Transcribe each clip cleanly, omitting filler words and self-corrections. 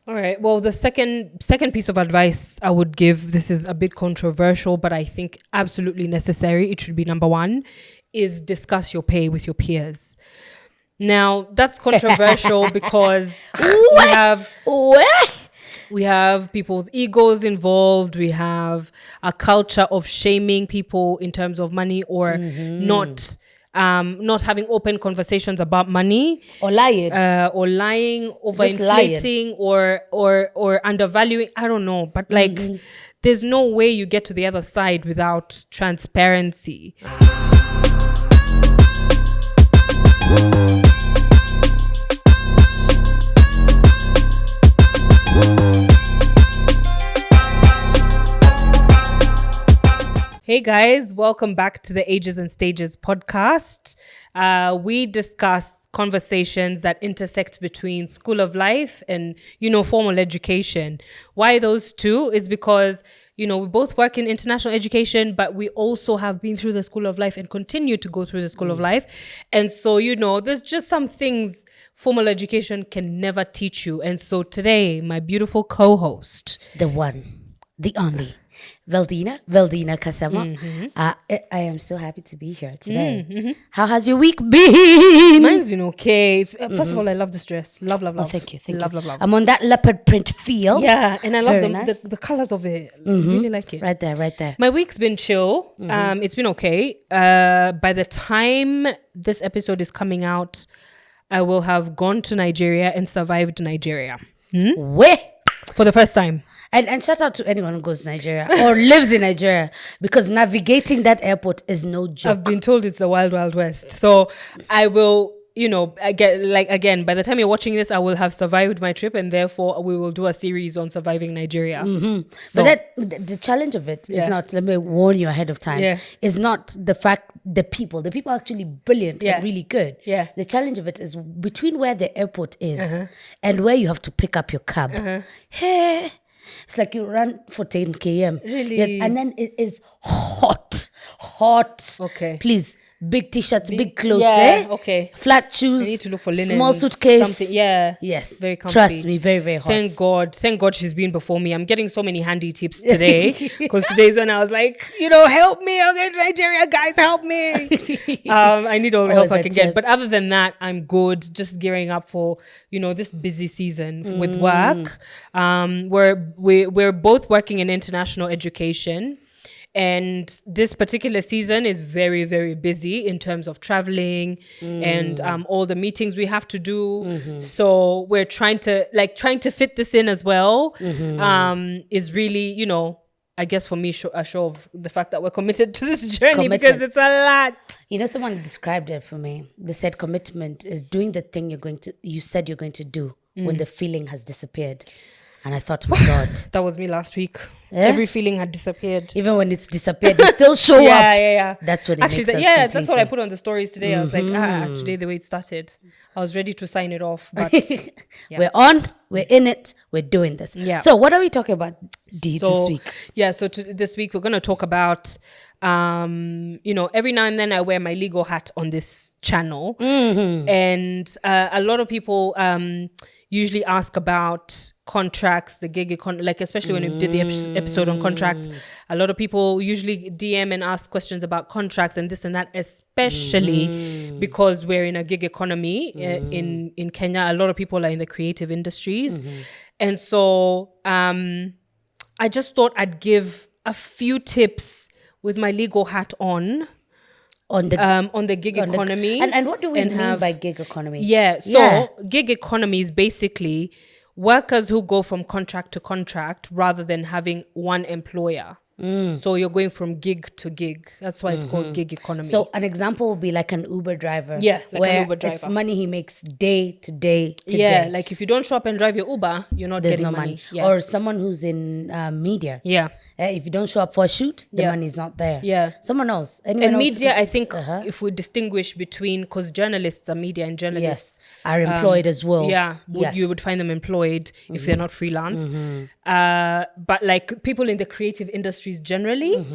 All right. Well, the second piece of advice I would give, this is a bit controversial, but I think absolutely necessary. It should be number one, is discuss your pay with your peers. Now, that's controversial because we have people's egos involved. We have a culture of shaming people in terms of money or not having open conversations about money Or lying. overinflating or undervaluing. I don't know, but like there's no way you get to the other side without transparency. Hey guys, welcome back to the Ages and Stages podcast. We discuss conversations that intersect between school of life and, formal education. Why those two is because, we both work in international education, but we also have been through the school of life and continue to go through the school of life. And so, there's just some things formal education can never teach you. And so today, my beautiful co-host, the one, the only, Veldina Kasama. I am so happy to be here today. How has your week been? Mine's been okay. First of all, I love this dress. Love. Oh, thank you. Love. I'm on that leopard print feel. Yeah, and I love nice. the colors of it. Really like it. Right there. My week's been chill. It's been okay. By the time this episode is coming out, I will have gone to Nigeria and survived Nigeria. Where? For the first time. And shout out to anyone who goes to Nigeria or lives in Nigeria, because navigating that airport is no joke. I've been told it's the wild, wild west. So I will, again, by the time you're watching this, I will have survived my trip, and therefore we will do a series on surviving Nigeria. So but the challenge of it is not, let me warn you ahead of time, is not the fact the people are actually brilliant and really good. Yeah. The challenge of it is between where the airport is and where you have to pick up your cab. Hey, it's like you run for 10 km. Really? Yeah, and then it is hot. Okay. Please, big t-shirts, big clothes, okay. Flat shoes. I need to look for linen. Small suitcase. Something. Yeah. Yes. Very comfy. Trust me, very, very hot. Thank God she's been before me. I'm getting so many handy tips today because today's when I was like, help me. I'm going to Nigeria, guys, help me. I need all the help I can get. But other than that, I'm good. Just gearing up for, this busy season with work. We're both working in international education. And this particular season is very, very busy in terms of traveling and all the meetings we have to do. So we're trying to fit this in as well. Is really, I guess for me, a show of the fact that we're committed to this journey because it's a lot. Someone described it for me. They said commitment is doing the thing you said you're going to do when the feeling has disappeared. And I thought, my God. That was me last week. Every feeling had disappeared. Even when it's disappeared, you still show up. Yeah. That's what it makes sense completely. That's what I put on the stories today. I was like, today the way it started. I was ready to sign it off. But we're on, we're in it, we're doing this. Yeah. So what are we talking about this week? Yeah, so this week we're going to talk about, every now and then I wear my legal hat on this channel. And a lot of people usually ask about contracts, the gig economy, like especially when we did the episode on contracts, a lot of people usually DM and ask questions about contracts and this and that, especially because we're in a gig economy in Kenya. A lot of people are in the creative industries. And so I just thought I'd give a few tips with my legal hat on the gig economy. And what do we mean by gig economy? Gig economy is basically workers who go from contract to contract rather than having one employer. So you're going from gig to gig. That's why it's called gig economy. So an example would be like an Uber driver. Yeah, like where an Uber driver. It's money he makes day to day to day. day. Like if you don't show up and drive your Uber, you're not There's getting no money. Yeah. Or someone who's in media. Yeah. If you don't show up for a shoot, the money's not there. Yeah. Someone else. And media, I think if we distinguish between, because journalists are media and journalists are employed as well. Yeah. You would find them employed if they're not freelance. But like people in the creative industries generally,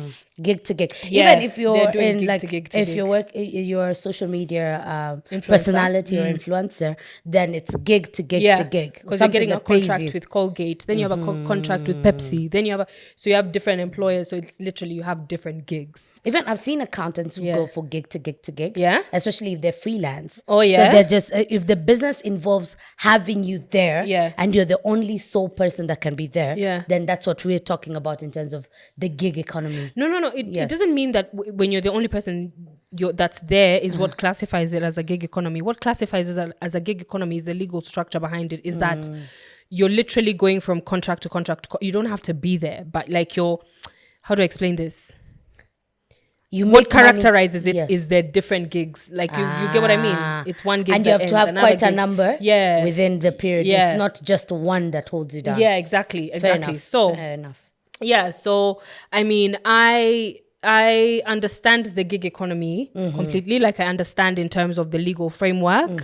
Gig to gig. Yeah, Even if you're they're doing in gig like to gig to if gig. you're a social media Influencer. personality or influencer, then it's gig to gig to gig. Because you're Something getting a that pays contract you. with Colgate, then you have a contract with Pepsi, then you have so you have different employers. So it's literally you have different gigs. Even I've seen accountants who go for gig to gig to gig. Yeah. Especially if they're freelance. Oh, yeah? So they're just, if the business involves having you there Yeah. and you're the only sole person that can be there, Yeah. then that's what we're talking about in terms of the gig economy. No. It doesn't mean that when you're the only person that's there is what classifies it as a gig economy. What classifies it as a gig economy is the legal structure behind it. Is that you're literally going from contract to contract. You don't have to be there, but like how do I explain this? What characterizes it is the different gigs. Like you get what I mean? It's one gig and you have to have quite a number within the period. It's not just one that holds you down. Yeah, exactly. Fair enough. So fair enough. Yeah, so I mean, I understand the gig economy completely. Like I understand in terms of the legal framework.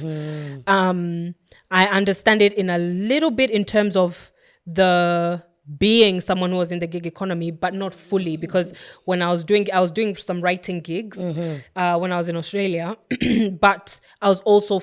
I understand it in a little bit in terms of the being someone who was in the gig economy, but not fully, because when I was doing some writing gigs when I was in Australia, but I was also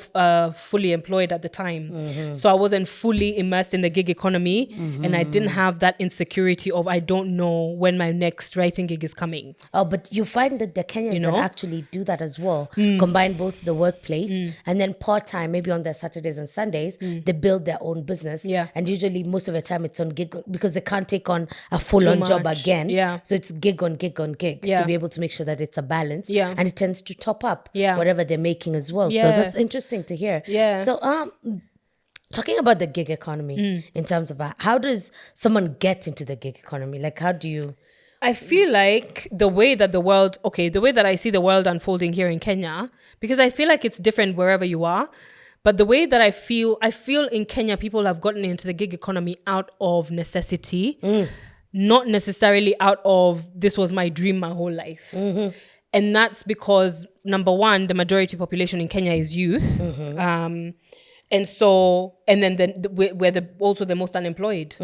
fully employed at the time. So I wasn't fully immersed in the gig economy and I didn't have that insecurity of I don't know when my next writing gig is coming. Oh, but you find that the Kenyans that actually do that as well, combine both the workplace and then part-time, maybe on their Saturdays and Sundays, they build their own business. Yeah. And usually most of the time it's on gig because they can't take on a full-on job again. Yeah. So it's gig on gig on gig to be able to make sure that it's a balance. Yeah. And it tends to top up Yeah. whatever they're making as well. Yeah. So that's interesting to hear. Yeah. So talking about the gig economy in terms of how does someone get into the gig economy? Like how do you... I feel like the way that I see the world unfolding here in Kenya, because I feel like it's different wherever you are. But the way that I feel in Kenya, people have gotten into the gig economy out of necessity, not necessarily out of this was my dream my whole life. And that's because, number one, the majority population in Kenya is youth. And then we're also the most unemployed,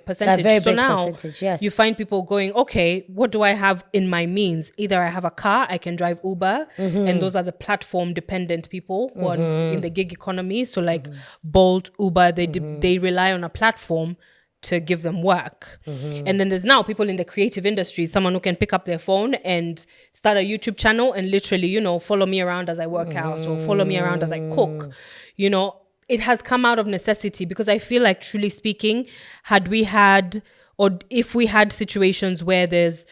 percentage. Very so big now percentage, yes. you find people going, okay, what do I have in my means? Either I have a car, I can drive Uber, and those are the platform dependent people who are in the gig economy. So like Bolt, Uber, they rely on a platform to give them work. And then there's now people in the creative industry, someone who can pick up their phone and start a YouTube channel and literally, follow me around as I work out or follow me around as I cook. It has come out of necessity because I feel like, truly speaking, if we had situations where there's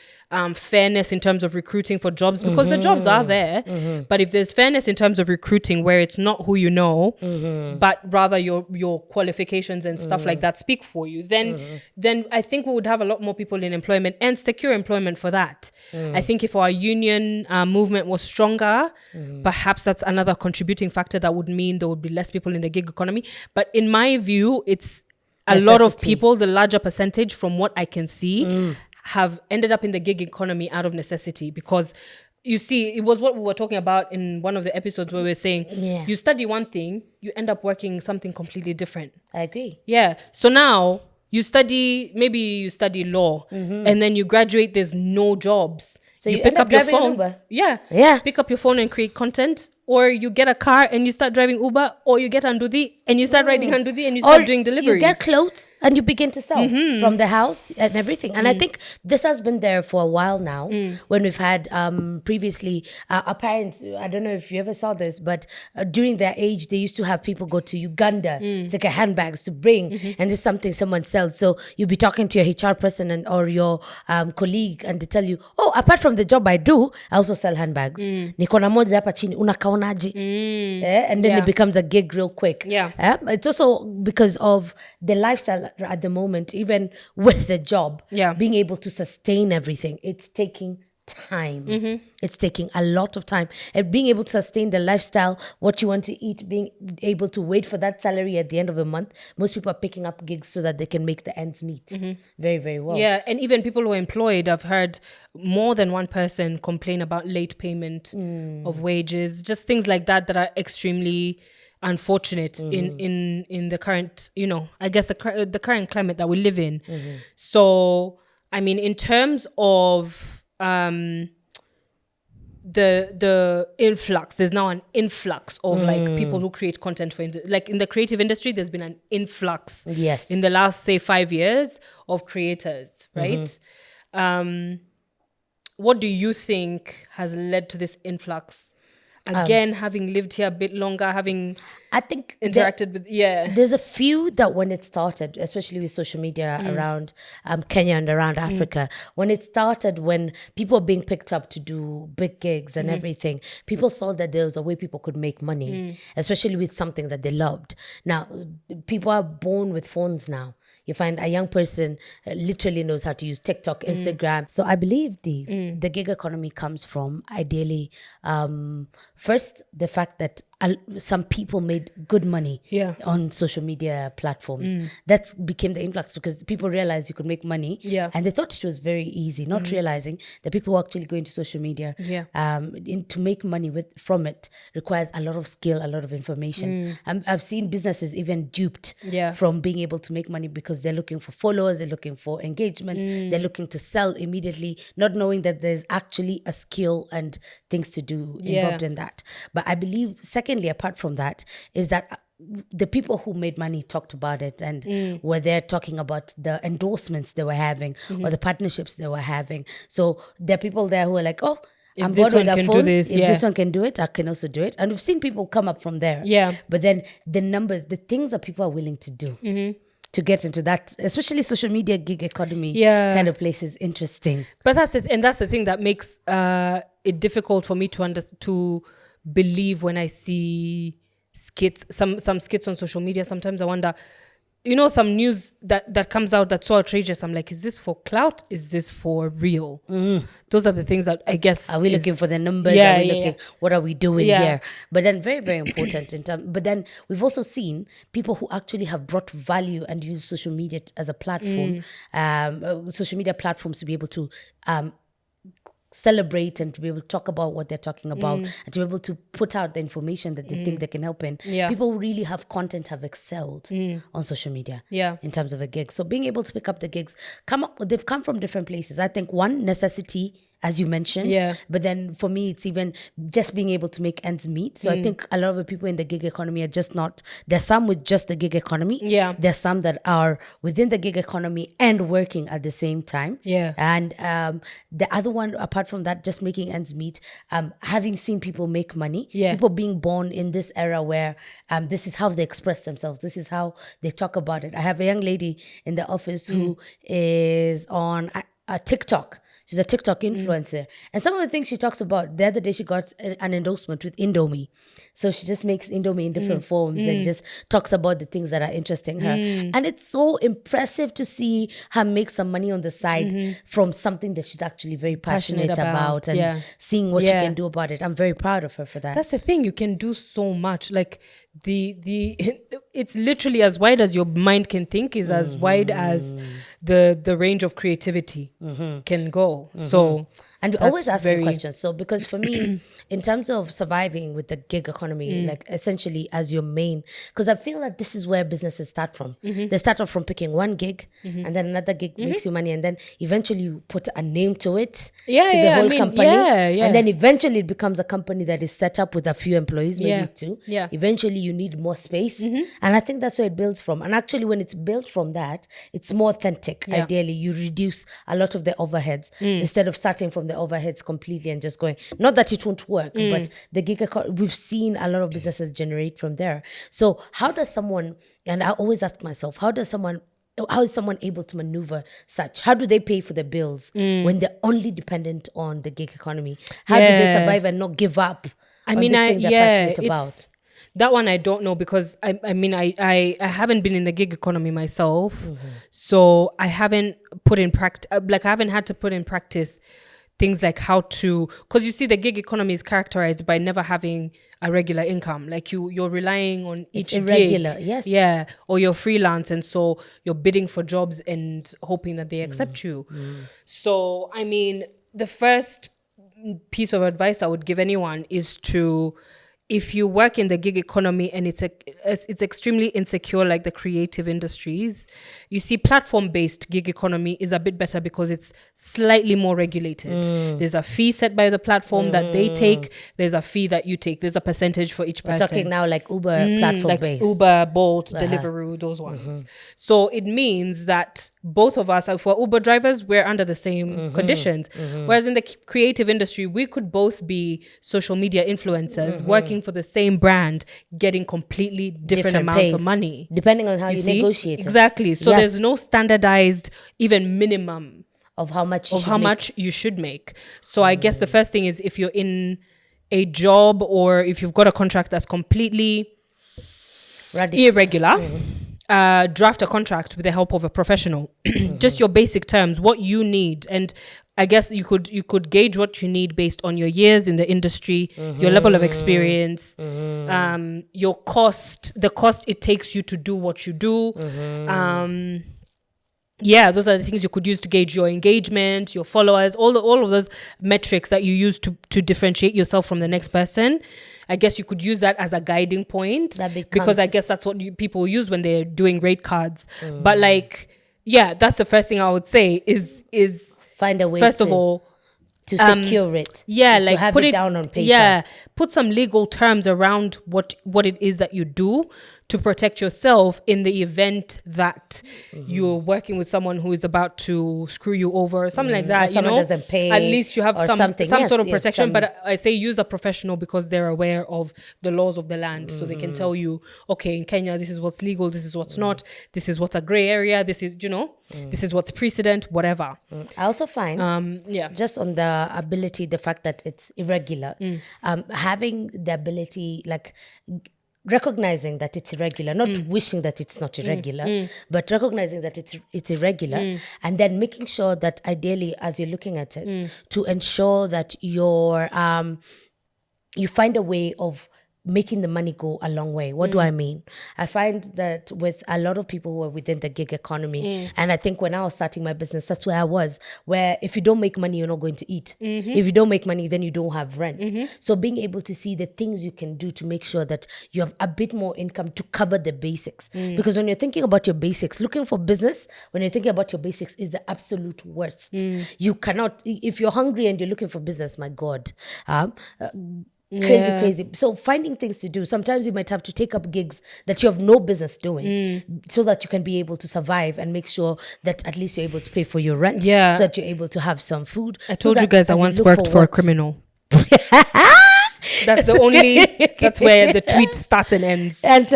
fairness in terms of recruiting for jobs, because the jobs are there, but if there's fairness in terms of recruiting where it's not who you know, but rather your qualifications and stuff like that speak for you, then I think we would have a lot more people in employment and secure employment for that. I think if our union movement was stronger, perhaps that's another contributing factor that would mean there would be less people in the gig economy. But in my view, it's a lot of people, the larger percentage from what I can see, have ended up in the gig economy out of necessity. Because you see, it was what we were talking about in one of the episodes where we were saying, you study one thing, you end up working something completely different. I agree. Yeah. So now maybe you study law and then you graduate, there's no jobs. So you pick up your phone. Uber. Yeah. Pick up your phone and create content. Or you get a car and you start driving Uber, or you get Andudi and you start riding Andudi and you start doing deliveries. You get clothes and you begin to sell from the house and everything. And I think this has been there for a while now. When we've had previously our parents, I don't know if you ever saw this, but during their age, they used to have people go to Uganda to get handbags to bring. And this is something someone sells. So you'll be talking to your HR person or your colleague and they tell you, oh, apart from the job I do, I also sell handbags. Niko na moja hapa chini, unakaonaje? And then it becomes a gig real quick. It's also because of the lifestyle at the moment, even with the job, being able to sustain everything. It's taking time. It's taking a lot of time. And being able to sustain the lifestyle, what you want to eat, being able to wait for that salary at the end of the month. Most people are picking up gigs so that they can make the ends meet very, very well. Yeah, and even people who are employed, I've heard more than one person complain about late payment of wages, just things like that are extremely unfortunate in the current, I guess the current climate that we live in. So, I mean, in terms of the influx. There's now an influx of like people who create content for like in the creative industry. There's been an influx, Yes. in the last say 5 years of creators, right? What do you think has led to this influx? Again, having lived here a bit longer, having I think interacted with there's a few that when it started, especially with social media around Kenya and around Africa, when it started, when people were being picked up to do big gigs and everything, people saw that there was a way people could make money, especially with something that they loved. Now, people are born with phones now. You find a young person literally knows how to use TikTok, Instagram. So I believe the gig economy comes from, ideally, first, the fact that some people made good money on social media platforms. That became the influx because people realized you could make money, and they thought it was very easy, not realizing that people who actually go into social media to make money from it requires a lot of skill, a lot of information. I've seen businesses even duped from being able to make money because they're looking for followers, they're looking for engagement, they're looking to sell immediately, not knowing that there's actually a skill and things to do involved in that. But I believe, secondly, apart from that, is that the people who made money talked about it and were there talking about the endorsements they were having or the partnerships they were having. So there are people there who are like, oh, I'm bored with that phone. If this one can do it, I can also do it. And we've seen people come up from there. But then the numbers, the things that people are willing to do to get into that, especially social media gig economy kind of place, is interesting. But that's it, and that's the thing that makes it difficult for me to believe when I see skits, some skits on social media. Sometimes I wonder, some news that comes out that's so outrageous. I'm like, is this for clout? Is this for real? Those are the things that I guess. Are we looking for the numbers? Are we looking? What are we doing here? But then very, very important in terms. But then we've also seen people who actually have brought value and use social media as a platform, social media platforms to be able to celebrate and to be able to talk about what they're talking about and to be able to put out the information that they think they can help in. People who really have content have excelled on social media in terms of a gig. So being able to pick up the gigs, they've come from different places. I think one, necessity, as you mentioned. But then for me, it's even just being able to make ends meet. So I think a lot of the people in the gig economy are just not, there's some with just the gig economy. There's some that are within the gig economy and working at the same time. And the other one, apart from that, just making ends meet, having seen people make money, people being born in this era where this is how they express themselves. This is how they talk about it. I have a young lady in the office who is on a TikTok. She's a TikTok influencer. And some of the things she talks about, the other day she got an endorsement with Indomie. So she just makes Indomie in different forms and just talks about the things that are interesting her. And it's so impressive to see her make some money on the side from something that she's actually very passionate about and seeing what she can do about it. I'm very proud of her for that. That's the thing. You can do so much. Like it's literally as wide as your mind can think, is as wide as the range of creativity can go. So, and we always ask questions. So, because for me, in terms of surviving with the gig economy, like essentially as your main, because I feel like this is where businesses start from. They start off from picking one gig, and then another gig makes you money, and then eventually you put a name to it, to the whole company, and then eventually it becomes a company that is set up with a few employees, maybe two. Eventually you need more space, and I think that's where it builds from. And actually, when it's built from that, it's more authentic. Ideally, you reduce a lot of the overheads instead of starting from the overheads completely and just going. Not that it won't work, but the gig economy, we've seen a lot of businesses generate from there. So how does someone, and I always ask myself, how is someone able to maneuver such? How do they pay for their bills when they're only dependent on the gig economy? How do they survive and not give up on this thing they're passionate about? That one I don't know, because I haven't been in the gig economy myself, so I haven't put in practice. Like I haven't had to put in practice things like how to, because you see the gig economy is characterized by never having a regular income. Like you're relying on each irregular gig, or you're freelance, and so you're bidding for jobs and hoping that they accept you. So the first piece of advice I would give anyone is to if you work in the gig economy and it's extremely insecure, like the creative industries, you see platform-based gig economy is a bit better because it's slightly more regulated. There's a fee set by the platform that they take. There's a fee that you take. There's a percentage for each person. We're talking now like Uber platform-based. Like Uber, Bolt, Deliveroo, those ones. So it means that both of us, for Uber drivers, we're under the same conditions. Whereas in the creative industry, we could both be social media influencers working for the same brand, getting completely different amounts pays, of money. depending on how you negotiate. Exactly. So there's no standardized even minimum of how much much you should make. So I guess the first thing is, if you're in a job or if you've got a contract that's completely irregular, draft a contract with the help of a professional. Just your basic terms, what you need. And I guess you could gauge what you need based on your years in the industry, your level of experience, your cost, the cost it takes you to do what you do. Those are the things you could use to gauge your engagement, your followers, all of those metrics that you use to differentiate yourself from the next person. I guess you could use that as a guiding point, because I guess that's what people use when they're doing rate cards. But that's the first thing I would say is find a way first of all to secure it. To have put it down on paper. Yeah, put some legal terms around what it is that you do to protect yourself in the event that you're working with someone who is about to screw you over or something like that. Or someone doesn't pay. At least you have some sort of protection. Yes, but I say use a professional because they're aware of the laws of the land. So they can tell you, okay, in Kenya, this is what's legal, this is what's not, this is what's a gray area, this is, this is what's precedent, whatever. I also find, just on the ability, the fact that it's irregular, having the ability, like, recognizing that it's irregular, not wishing that it's not irregular, but recognizing that it's irregular, and then making sure that ideally, as you're looking at it, to ensure that you find a way of making the money go a long way. What do I mean? I find that with a lot of people who are within the gig economy, and I think when I was starting my business, that's where I was, where if you don't make money, you're not going to eat. If you don't make money, then you don't have rent. So being able to see the things you can do to make sure that you have a bit more income to cover the basics. Because when you're thinking about your basics, looking for business, when you're thinking about your basics, is the absolute worst. You cannot, if you're hungry and you're looking for business, my God, crazy. So finding things to do. Sometimes you might have to take up gigs that you have no business doing, so that you can be able to survive and make sure that at least you're able to pay for your rent. So that you're able to have some food. I told you guys I once worked for a criminal. That's that's where the tweet starts and ends. And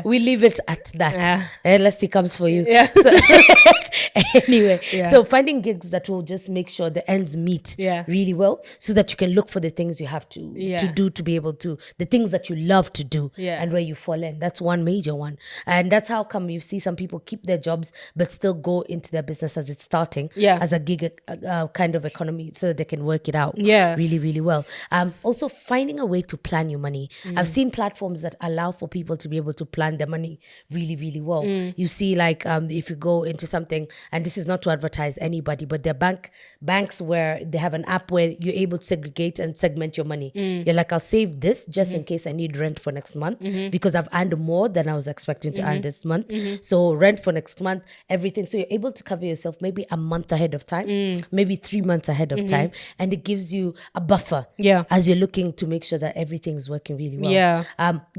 we leave it at that. Unless he comes for you. So, anyway, so finding gigs that will just make sure the ends meet really well, so that you can look for the things you have to do to be able to, the things that you love to do and where you fall in. That's one major one. And that's how come you see some people keep their jobs but still go into their business as it's starting as a gig kind of economy, so that they can work it out really, really well. Also finding a way to plan your money. I've seen platforms that allow for people to be able to plan their money really, really well. You see, like, if you go into something, and this is not to advertise anybody, but there are banks where they have an app where you're able to segregate and segment your money. You're like, I'll save this just in case I need rent for next month, because I've earned more than I was expecting to earn this month. So rent for next month, everything. So you're able to cover yourself maybe a month ahead of time, maybe 3 months ahead of time, and it gives you a buffer as you're looking to make sure that everything's working really well.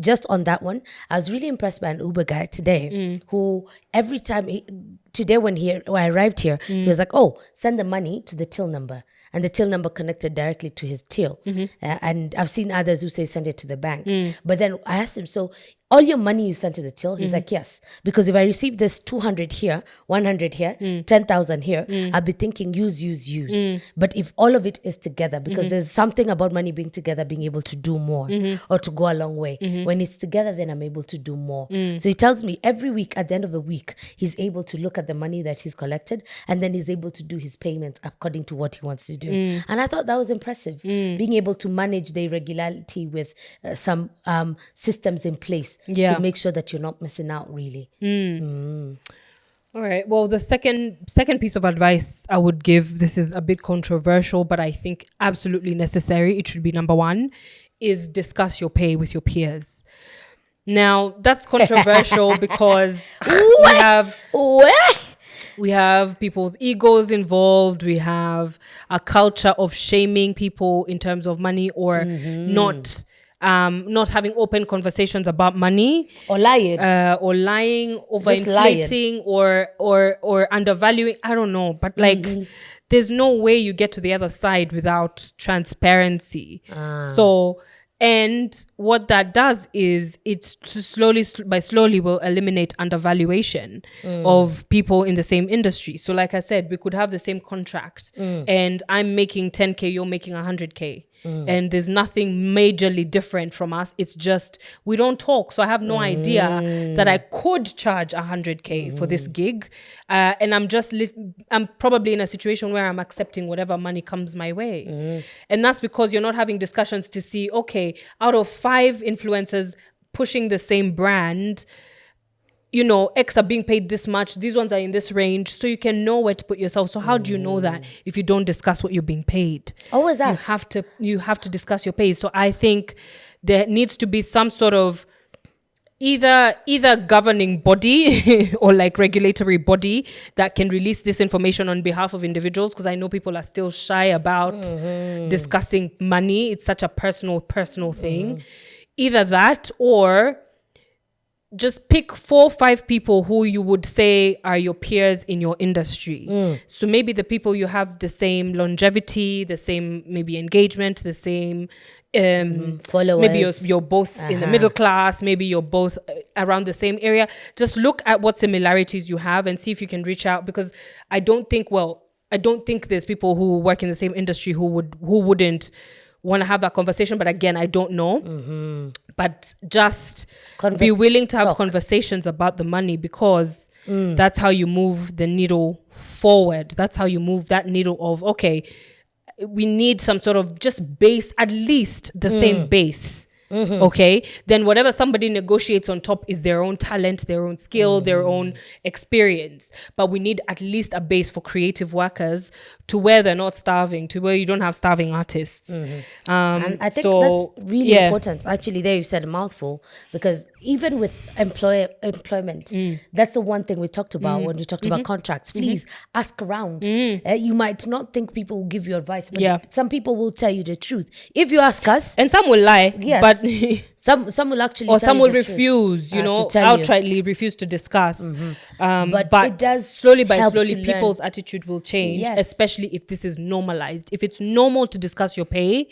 Just on that one, I was really impressed by an Uber guy today who every time when I arrived here, he was like, oh, send the money to the till number. And the till number connected directly to his till. And I've seen others who say send it to the bank. But then I asked him, so all your money you sent to the till? He's like, yes. Because if I receive this 200 here, 100 here, 10,000 here, I'll be thinking use. But if all of it is together, because there's something about money being together, being able to do more or to go a long way. When it's together, then I'm able to do more. So he tells me every week, at the end of the week, he's able to look at the money that he's collected, and then he's able to do his payments according to what he wants to do. And I thought that was impressive, being able to manage the irregularity with some systems in place to make sure that you're not missing out, really. All right. Well, the second piece of advice I would give, this is a bit controversial, but I think absolutely necessary. It should be number one, is discuss your pay with your peers. Now, that's controversial because we have people's egos involved. We have a culture of shaming people in terms of money, or not having open conversations about money, or lying, overinflating, or undervaluing. I don't know, but like, there's no way you get to the other side without transparency. So. And what that does is it's slowly will eliminate undervaluation of people in the same industry. So like I said, we could have the same contract and I'm making 10K, you're making 100K. And there's nothing majorly different from us. It's just we don't talk. So I have no idea that I could charge 100K for this gig. And I'm probably in a situation where I'm accepting whatever money comes my way. And that's because you're not having discussions to see, okay, out of 5 influencers pushing the same brand, you know, X are being paid this much, these ones are in this range, so you can know where to put yourself. So how do you know that if you don't discuss what you're being paid? Always ask. You have to discuss your pay. So I think there needs to be some sort of either governing body or like regulatory body that can release this information on behalf of individuals, because I know people are still shy about discussing money. It's such a personal thing. Either that, or just pick 4 or 5 people who you would say are your peers in your industry. So maybe the people you have the same longevity, the same maybe engagement, the same followers. Maybe you're both in the middle class. Maybe you're both around the same area. Just look at what similarities you have and see if you can reach out, because I don't think there's people who work in the same industry who wouldn't want to have that conversation. But again, I don't know. But just be willing to have conversations about the money, because that's how you move the needle forward. That's how you move that needle of, okay, we need some sort of just base, at least the same base. Okay, then whatever somebody negotiates on top is their own talent, their own skill, their own experience. But we need at least a base for creative workers, to where they're not starving, to where you don't have starving artists. And I think that's really important. Actually, there you said a mouthful, because even with employment, that's the one thing we talked about when we talked about contracts. Please ask around. You might not think people will give you advice, but some people will tell you the truth. If you ask us, and some will lie, but some will actually, or some will refuse, outrightly refuse to discuss. But it does slowly people's attitude will change, especially if this is normalized. If it's normal to discuss your pay,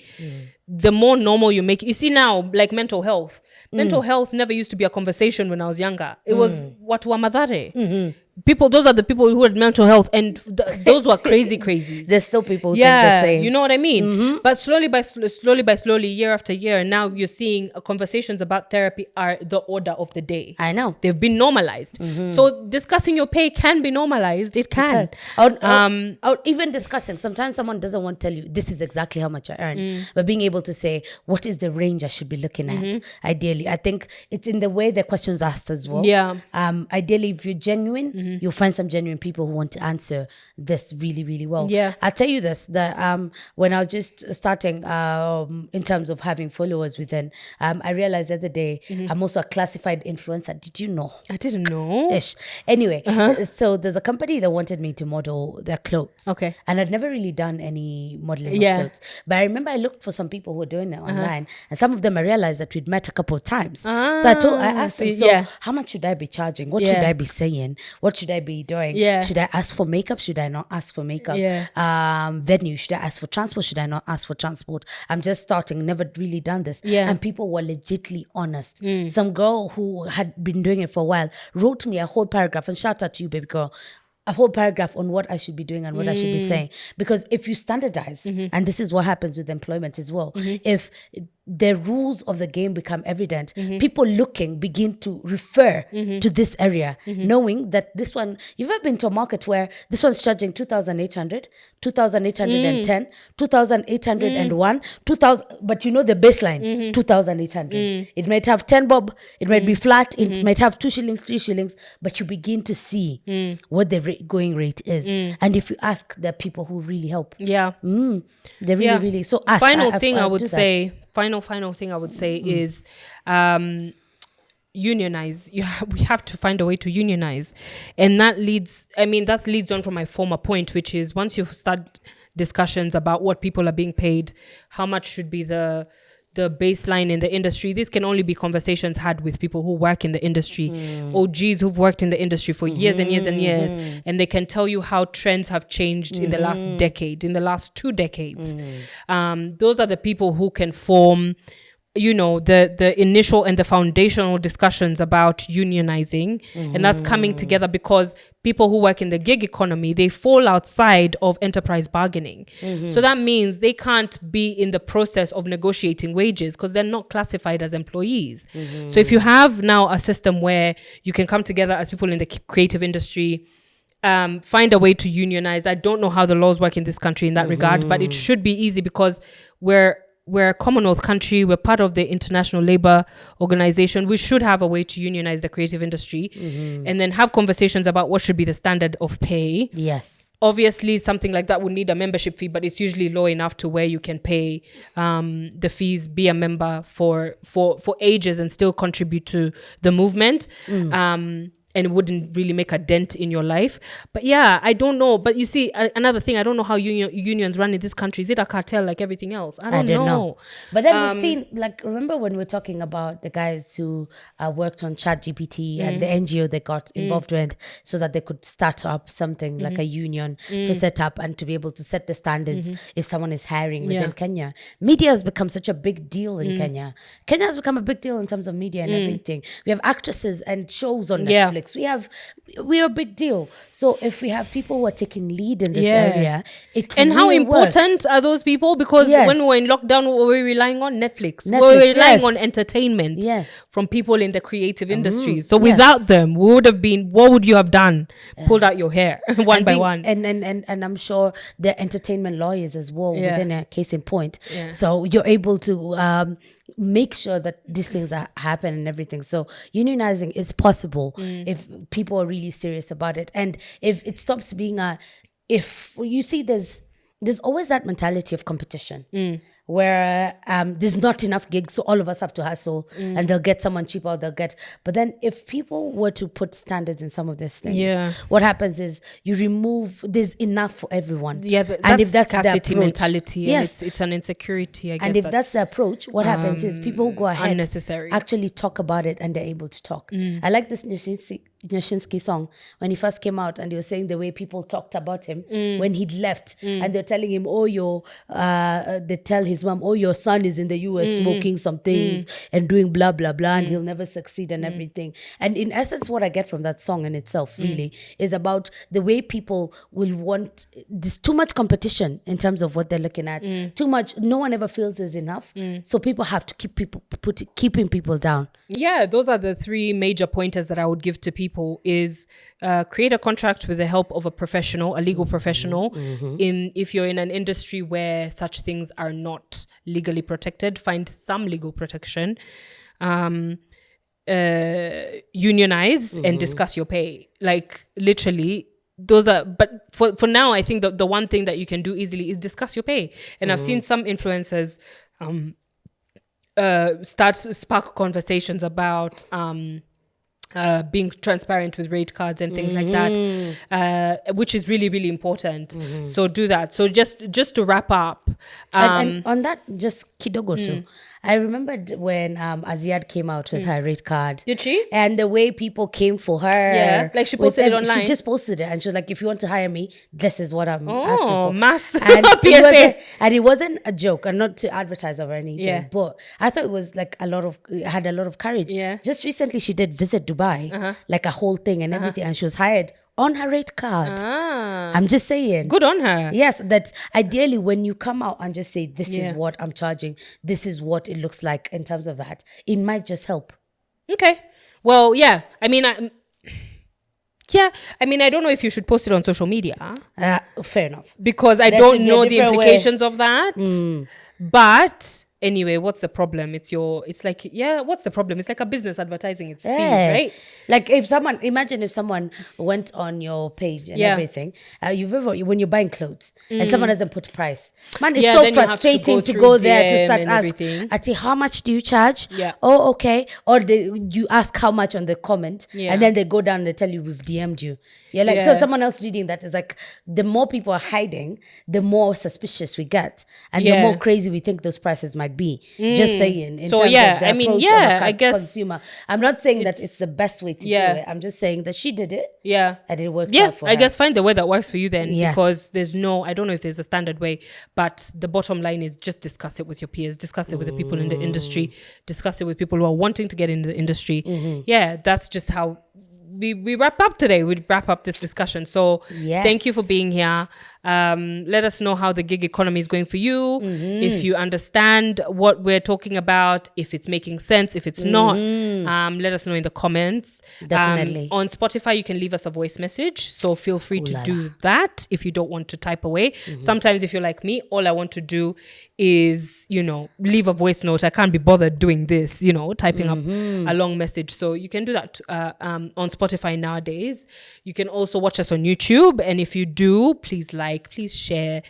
the more normal you make it. You see now, like mental health. Mental health never used to be a conversation when I was younger. It was watu wa madhare. Those are the people who had mental health, and those were crazies. There's still people who think the same. You know what I mean? But slowly by slowly, year after year, now you're seeing conversations about therapy are the order of the day. I know. They've been normalized. So discussing your pay can be normalized. It can. Or even discussing. Sometimes someone doesn't want to tell you, this is exactly how much I earn. But being able to say, what is the range I should be looking at? Ideally, I think it's in the way the question's asked as well. Ideally, if you're genuine, you'll find some genuine people who want to answer this really, really well. I'll tell you this, that when I was just starting in terms of having followers within, I realized the other day, I'm also a classified influencer. Did you know? I didn't know. Ish. Anyway, so there's a company that wanted me to model their clothes. Okay. And I'd never really done any modeling of clothes. But I remember I looked for some people who were doing it online, and some of them I realized that we'd met a couple of times. So I asked them, how much should I be charging? What should I be saying? What should I be doing? Should I ask for makeup? Should I not ask for makeup? Venue, should I ask for transport? Should I not ask for transport? I'm just starting, never really done this. And people were legitly honest. Some girl who had been doing it for a while wrote me a whole paragraph, and shout out to you, baby girl, a whole paragraph on what I should be doing and what I should be saying. Because if you standardize, and this is what happens with employment as well, if the rules of the game become evident, people looking begin to refer to this area, knowing that this one, you've ever been to a market where this one's charging 2,800, 2,810, 2,801, 2,000, but you know the baseline, 2,800. It might have 10 bob, it might be flat, it might have 2 shillings, 3 shillings, but you begin to see what the going rate is. And if you ask, there are people who really help. They really, really, so ask. Final thing I would say, final thing I would say is unionize. We have to find a way to unionize, and that leads on from my former point, which is once you start discussions about what people are being paid, how much should be the baseline in the industry. These can only be conversations had with people who work in the industry, OGs who've worked in the industry for years and years and years, and they can tell you how trends have changed in the last decade, in the last 2 decades. Those are the people who can form, the initial and the foundational discussions about unionizing. And that's coming together because people who work in the gig economy, they fall outside of enterprise bargaining. So that means they can't be in the process of negotiating wages because they're not classified as employees. So if you have now a system where you can come together as people in the creative industry, find a way to unionize. I don't know how the laws work in this country in that regard, but it should be easy because we're a Commonwealth country. We're part of the International Labour Organization. We should have a way to unionize the creative industry and then have conversations about what should be the standard of pay. Yes. Obviously, something like that would need a membership fee, but it's usually low enough to where you can pay the fees, be a member for ages and still contribute to the movement. And it wouldn't really make a dent in your life. But yeah, I don't know. But you see, another thing, I don't know how unions run in this country. Is it a cartel like everything else? I don't know. But then we've seen, remember when we're talking about the guys who worked on ChatGPT and the NGO they got involved with so that they could start up something like a union to set up and to be able to set the standards if someone is hiring within Kenya. Media has become such a big deal in Kenya. Kenya has become a big deal in terms of media and everything. We have actresses and shows on Netflix. We are a big deal. So if we have people who are taking lead in this area, and how important are those people? Because when we were in lockdown, what were we relying on? Netflix. We were relying on entertainment from people in the creative industry. So without them, we would have been, what would you have done? Pulled out your hair one by one. And I'm sure the entertainment lawyers as well within a case in point. So you're able to make sure that these things happen and everything. So unionizing is possible if people are really serious about it, and if it stops being if you see there's always that mentality of competition where there's not enough gigs, so all of us have to hustle and they'll get someone cheaper, but then if people were to put standards in some of these things, what happens is you remove, there's enough for everyone. And if that's the approach, mentality, and it's an insecurity, I guess. And if that's the approach, what happens is people who go ahead unnecessary actually talk about it and they're able to talk. I like this Nyashinsky song when he first came out, and he was saying the way people talked about him when he'd left, and they're telling him, they tell his mom, your son is in the US smoking some things and doing blah blah blah, and he'll never succeed and everything. And in essence, what I get from that song in itself really is about the way people will want, there's too much competition in terms of what they're looking at, too much, no one ever feels there's enough, so people have to keeping people down. Those are the 3 major pointers that I would give to people. Is create a contract with the help of a legal professional. If you're in an industry where such things are not legally protected, find some legal protection. Unionize and discuss your pay. Like literally, those are. But for now, I think the one thing that you can do easily is discuss your pay. And I've seen some influencers spark conversations about being transparent with rate cards and things like that, which is really, really important. So do that. So just to wrap up. And on that, just kidogo too. I remembered when Aziad came out with her rate card. Did she? And the way people came for her. Yeah, like she posted it online. She just posted it and she was like, if you want to hire me, this is what I'm asking for. Mass and PSA. It wasn't a joke, and not to advertise or anything, but I thought it was like had a lot of courage. Just recently she did visit Dubai, like a whole thing and everything, and she was hired on her rate card. I'm just saying. Good on her. Yes, that ideally when you come out and just say, this is what I'm charging, this is what it looks like in terms of that, it might just help. Okay. Well, yeah. I mean, I don't know if you should post it on social media. Fair enough. Because I don't know the implications of that. But anyway, what's the problem? It's like, yeah, what's the problem? It's like a business advertising its fees, Yeah. right? Like imagine if someone went on your page and everything, when you're buying clothes and someone doesn't put price, man, it's Yeah, so then you have to frustrating go to through go there to DM start and ask, everything. I say, how much do you charge? Yeah. Oh, okay. Or you ask how much on the comment, Yeah. and then they go down and they tell you we've DM'd you. You're like, so Yeah. someone else reading that is like, the more people are hiding, the more suspicious we get, and the Yeah. more crazy we think those prices might be. Just saying. In So, terms yeah, of the I mean, approach yeah, of a I guess consumer. I'm not saying that it's the best way to do it. I'm just saying that she did it. Yeah. And it worked Yeah, out for I her. guess find the way that works for you then. Yes. Because I don't know if there's a standard way, but the bottom line is just discuss it with your peers, discuss it with the people in the industry, discuss it with people who are wanting to get in the industry. Yeah, that's just how we wrap up today. We wrap up this discussion. So thank you for being here. Let us know how the gig economy is going for you. If you understand what we're talking about, if it's making sense, if it's not, let us know in the comments. Definitely. On Spotify, you can leave us a voice message. So feel free to do that if you don't want to type away. Sometimes if you're like me, all I want to do is, leave a voice note. I can't be bothered doing this, typing up a long message. So you can do that on Spotify nowadays. You can also watch us on YouTube. And if you do, please please share.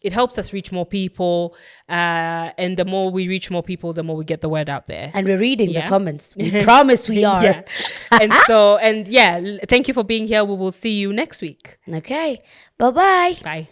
It helps us reach more people. And the more we reach more people, the more we get the word out there. And we're reading the comments. We promise we are. Yeah. Thank you for being here. We will see you next week. Okay. Bye-bye. Bye.